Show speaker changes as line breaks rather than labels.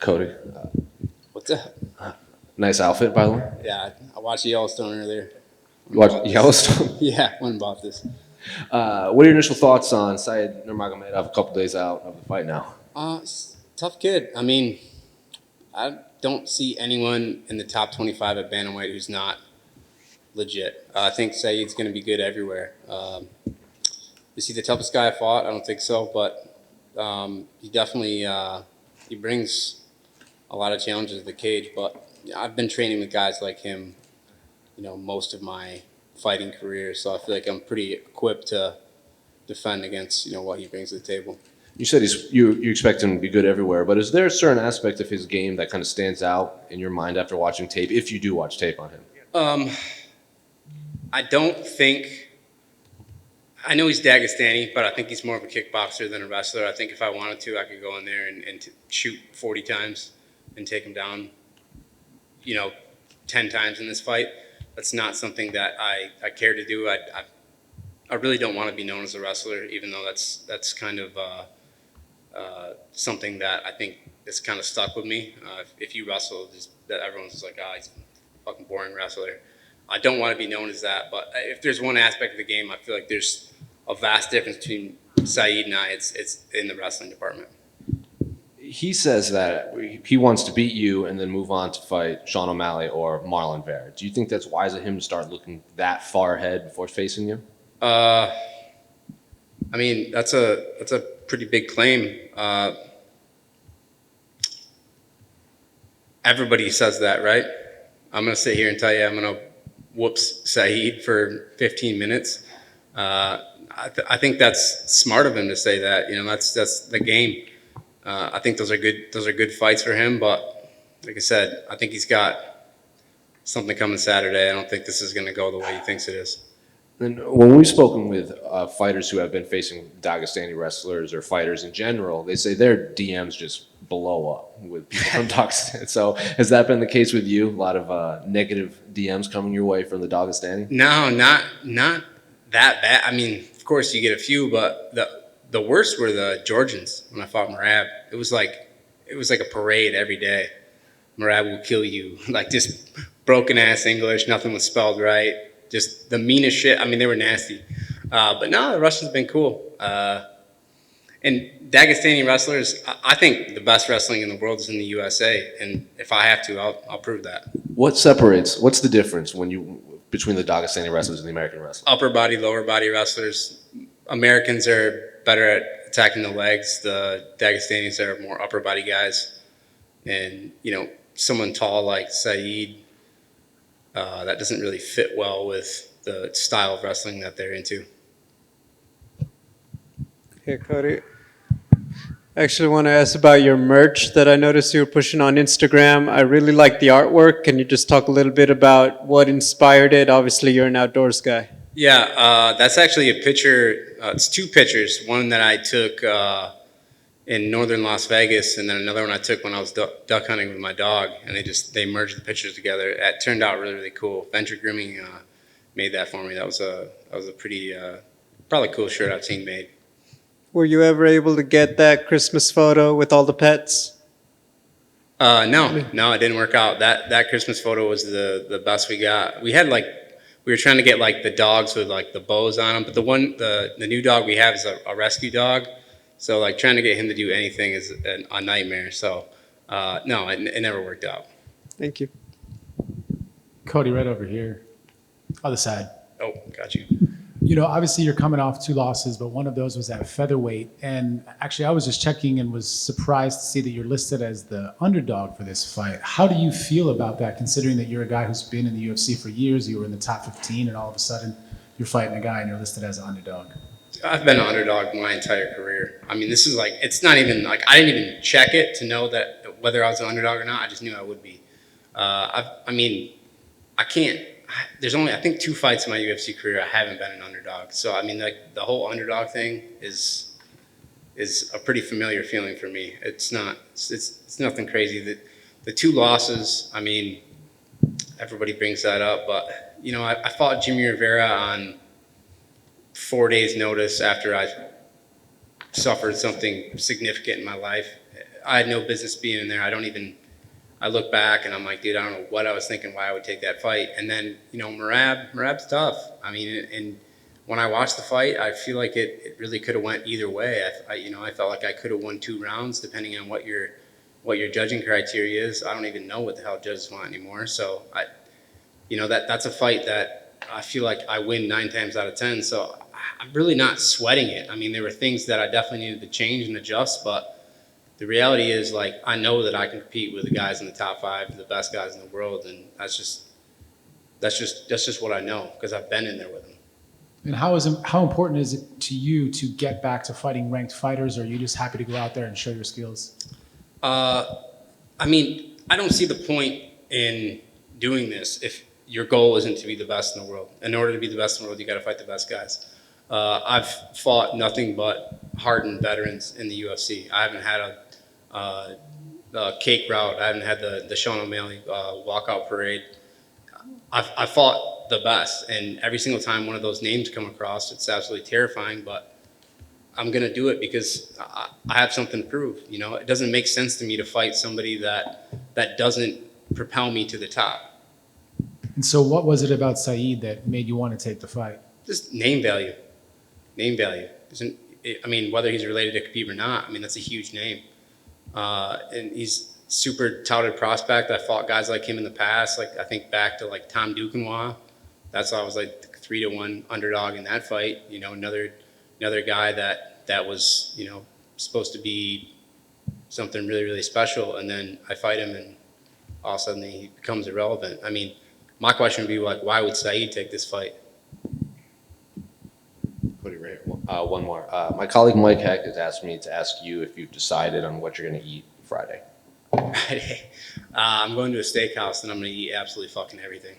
Cody,
What's up?
nice outfit, by the way.
Yeah, I watched Yellowstone earlier.
You watched Yellowstone?
Yeah, went and bought this.
What are your initial thoughts on Said Nurmagomedov a couple days out of the fight now?
Tough kid. I mean, I don't see anyone in the top 25 at bantamweight who's not legit. I think Saeed's going to be good everywhere. Is he the toughest guy I fought? I don't think so, but he definitely he brings a lot of challenges to the cage. But I've been training with guys like him, most of my fighting career, so I feel like I'm pretty equipped to defend against what he brings to the table.
You said you expect him to be good everywhere, but is there a certain aspect of his game that kind of stands out in your mind after watching tape, if you do watch tape on him?
I don't think. I know he's Dagestani, but I think he's more of a kickboxer than a wrestler. I think if I wanted to, I could go in there and shoot 40 times and take him down, 10 times in this fight. That's not something that I care to do. I really don't want to be known as a wrestler, even though that's kind of something that I think is kind of stuck with me. If you wrestle, that everyone's just like, he's a fucking boring wrestler. I don't want to be known as that, but if there's one aspect of the game, I feel like there's a vast difference between Saeed and I. It's in the wrestling department.
He says that he wants to beat you and then move on to fight Sean O'Malley or Marlon Vera. Do you think that's wise of him to start looking that far ahead before facing you?
I mean, that's a pretty big claim. Everybody says that, right? I'm gonna sit here and tell you I'm gonna whoops Saeed for 15 minutes. I think that's smart of him to say that. That's the game. I think those are good fights for him. But like I said, I think he's got something coming Saturday. I don't think this is going to go the way he thinks it is.
And when we've spoken with fighters who have been facing Dagestani wrestlers or fighters in general, they say their DMs just blow up with people from Dagestan. So has that been the case with you? A lot of negative DMs coming your way from the Dagestani?
No, not that bad. I mean, of course you get a few, but the worst were the Georgians when I fought Merab. It was like a parade every day. Merab will kill you, like just broken ass English, nothing was spelled right. Just the meanest shit. I mean, they were nasty. But no, the Russians have been cool. And Dagestani wrestlers, I think the best wrestling in the world is in the USA. And if I have to, I'll prove that.
What's the difference between the Dagestani wrestlers and the American wrestlers?
Upper body, lower body wrestlers. Americans are better at attacking the legs. The Dagestanis are more upper body guys. And, someone tall like Saeed, that doesn't really fit well with the style of wrestling that they're into.
Hey, Cody. I actually want to ask about your merch that I noticed you were pushing on Instagram. I really like the artwork. Can you just talk a little bit about what inspired it? Obviously, you're an outdoors guy.
Yeah, that's actually a picture. It's two pictures. One that I took in northern Las Vegas, and then another one I took when I was duck hunting with my dog. And they merged the pictures together. It turned out really, really cool. Venture Grooming made that for me. That was a pretty probably cool shirt I've seen made.
Were you ever able to get that Christmas photo with all the pets?
No, it didn't work out. That Christmas photo was the best we got. We were trying to get like the dogs with like the bows on them, but the new dog we have is a rescue dog. So like trying to get him to do anything is a nightmare. So no, it never worked out.
Thank you.
Cody, right over here. Other side.
Oh, got you.
Obviously you're coming off 2 losses, but one of those was at featherweight. And actually, I was just checking and was surprised to see that you're listed as the underdog for this fight. How do you feel about that, considering that you're a guy who's been in the UFC for years, you were in the top 15, and all of a sudden you're fighting a guy and you're listed as an underdog?
I've been an underdog my entire career. I mean, this is like, it's not even like, I didn't even check it to know that whether I was an underdog or not. I just knew I would be. There's only, I think, 2 fights in my UFC career I haven't been an underdog. So, I mean, like the whole underdog thing is a pretty familiar feeling for me. It's nothing crazy. The 2 losses, I mean, everybody brings that up, but, I fought Jimmy Rivera on 4 days notice after I suffered something significant in my life. I had no business being in there. I look back and I'm like, dude, I don't know what I was thinking, why I would take that fight. And then, Merab's tough. I mean, and when I watched the fight, I feel like it really could have went either way. I felt like I could have won 2 rounds depending on what your judging criteria is. I don't even know what the hell judges want anymore. So that's a fight that I feel like I win 9 times out of 10. So I'm really not sweating it. I mean, there were things that I definitely needed to change and adjust, but the reality is, like, I know that I can compete with the guys in the top 5, the best guys in the world, and that's just what I know because I've been in there with them.
And how important is it to you to get back to fighting ranked fighters, or are you just happy to go out there and show your skills?
I mean, I don't see the point in doing this if your goal isn't to be the best in the world. In order to be the best in the world, you got to fight the best guys. I've fought nothing but hardened veterans in the UFC. I haven't had a cake route. I haven't had the Sean O'Malley walkout parade. I fought the best, and every single time one of those names come across, it's absolutely terrifying, but I'm going to do it because I have something to prove. It doesn't make sense to me to fight somebody that doesn't propel me to the top.
And so what was it about Said that made you want to take the fight?
Just name value. Name value. Whether he's related to Khabib or not, that's a huge name. And he's super touted prospect. I fought guys like him in the past. Like, I think back to like Tom Duquesnoy. That's why I was like 3-1 underdog in that fight. Another guy that was, supposed to be something really, really special. And then I fight him and all of a sudden he becomes irrelevant. My question would be like, why would Said take this fight?
Cody, right. One more. My colleague Mike Heck has asked me to ask you if you've decided on what you're going to eat Friday.
Friday. I'm going to a steakhouse and I'm going to eat absolutely fucking everything.